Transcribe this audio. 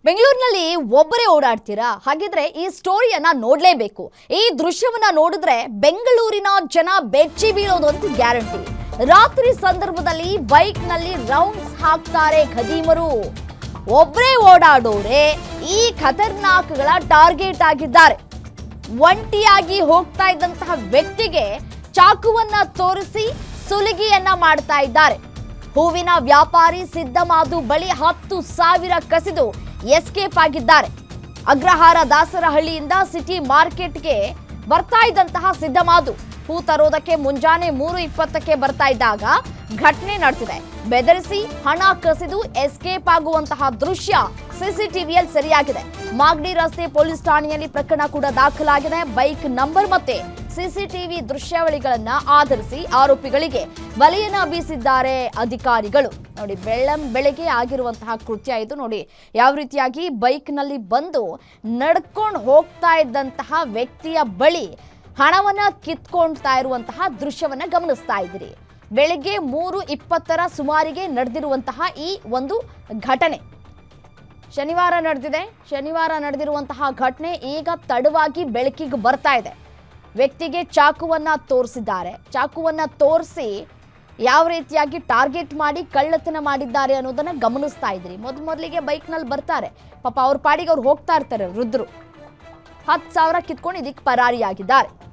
ಬೆಂಗಳೂರಿನಲ್ಲಿ ಒಬ್ಬರೇ ಓಡಾಡ್ತೀರಾ? ಹಾಗಿದ್ರೆ ಈ ಸ್ಟೋರಿಯನ್ನ ನೋಡ್ಲೇಬೇಕು. ಈ ದೃಶ್ಯವನ್ನ ನೋಡಿದ್ರೆ ಬೆಂಗಳೂರಿನ ಜನ ಬೆಚ್ಚಿ ಬೀಳೋದಂತೂ ಗ್ಯಾರಂಟಿ. ರಾತ್ರಿ ಸಂದರ್ಭದಲ್ಲಿ ಬೈಕ್ ನಲ್ಲಿ ರೌಂಡ್ಸ್ ಹಾಕ್ತಾರೆ ಖದೀಮರು. ಒಬ್ಬರೇ ಓಡಾಡೋರೆ ಈ ಖತರ್ನಾಕ್ಗಳ ಟಾರ್ಗೆಟ್ ಆಗಿದ್ದಾರೆ. ಒಂಟಿಯಾಗಿ ಹೋಗ್ತಾ ಇದ್ದಂತಹ ವ್ಯಕ್ತಿಗೆ ಚಾಕುವನ್ನ ತೋರಿಸಿ ಸುಲಿಗೆಯನ್ನ ಮಾಡ್ತಾ ಇದ್ದಾರೆ. ಹೂವಿನ ವ್ಯಾಪಾರಿ ಸಿದ್ದಮಾದು ಬಳಿ 10,000 ಕಸಿದು ಎಸ್ಕೇಪ್ ಆಗಿದ್ದಾರೆ. ಅಗ್ರಹಾರ ದಾಸರಹಳ್ಳಿಯಿಂದ ಸಿಟಿ ಮಾರ್ಕೆಟ್ಗೆ ಬರ್ತಾ ಇದ್ದಂತಹ ಸಿದ್ದಮಾದು ಹೂ ತರೋದಕ್ಕೆ ಮುಂಜಾನೆ 3:20ಕ್ಕೆ ಬರ್ತಾ ಇದ್ದಾಗ ಘಟನೆ ನಡೆದಿದೆ. ಬೆದರಿಸಿ ಹಣ ಕಸಿದು ಎಸ್ಕೇಪ್ ಆಗುವಂತಹ ದೃಶ್ಯ ಸಿಸಿಟಿವಿಯಲ್ಲಿ ಸೆರೆಯಾಗಿದೆ. ಮಾಗಡಿ ರಸ್ತೆ ಪೊಲೀಸ್ ಠಾಣೆಯಲ್ಲಿ ಪ್ರಕರಣ ಕೂಡ ದಾಖಲಾಗಿದೆ. ಬೈಕ್ ನಂಬರ್ ಮತ್ತೆ ಸಿಸಿಟಿವಿ ದೃಶ್ಯಾವಳಿಗಳನ್ನ ಆಧರಿಸಿ ಆರೋಪಿಗಳಿಗೆ ಬಲೆಯನ್ನ ಬೀಸಿದ್ದಾರೆ ಅಧಿಕಾರಿಗಳು. ನೋಡಿ, ಬೆಳಗ್ಗೆ ಆಗಿರುವಂತಹ ಕೃತ್ಯ ಇದು. ನೋಡಿ ಯಾವ ರೀತಿಯಾಗಿ ಬೈಕ್ ನಲ್ಲಿ ಬಂದು ನಡ್ಕೊಂಡು ಹೋಗ್ತಾ ಇದ್ದಂತಹ ವ್ಯಕ್ತಿಯ ಬಳಿ ಹಣವನ್ನ ಕಿತ್ಕೊಳ್ತಾ ಇರುವಂತಹ ದೃಶ್ಯವನ್ನ ಗಮನಿಸ್ತಾ ಇದ್ದೀರಿ. ಬೆಳಗ್ಗೆ 3:20 ಸುಮಾರಿಗೆ ನಡೆದಿರುವಂತಹ ಈ ಒಂದು ಘಟನೆ ಶನಿವಾರ ನಡೆದಿರುವಂತಹ ಘಟನೆ ಈಗ ತಡವಾಗಿ ಬೆಳಕಿಗೆ ಬರ್ತಾ ಇದೆ. ವ್ಯಕ್ತಿಗೆ ಚಾಕುವನ್ನ ತೋರಿಸಿದ್ದಾರೆ. ಚಾಕುವನ್ನ ತೋರಿಸಿ ಯಾವ ರೀತಿಯಾಗಿ ಟಾರ್ಗೆಟ್ ಮಾಡಿ ಕಳ್ಳತನ ಮಾಡಿದ್ದಾರೆ ಅನ್ನೋದನ್ನ ಗಮನಿಸ್ತಾ ಇದ್ರಿ. ಮೊದಲಿಗೆ ಬೈಕ್ನಲ್ಲಿ ಬರ್ತಾರೆ, ಪಾಪ ಅವ್ರ ಪಾಡಿಗೆ ಅವ್ರು ಹೋಗ್ತಾ ಇರ್ತಾರೆ. ವೃದ್ಧರು 10,000 ಕಿತ್ಕೊಂಡು ಇದಕ್ಕೆ ಪರಾರಿಯಾಗಿದ್ದಾರೆ.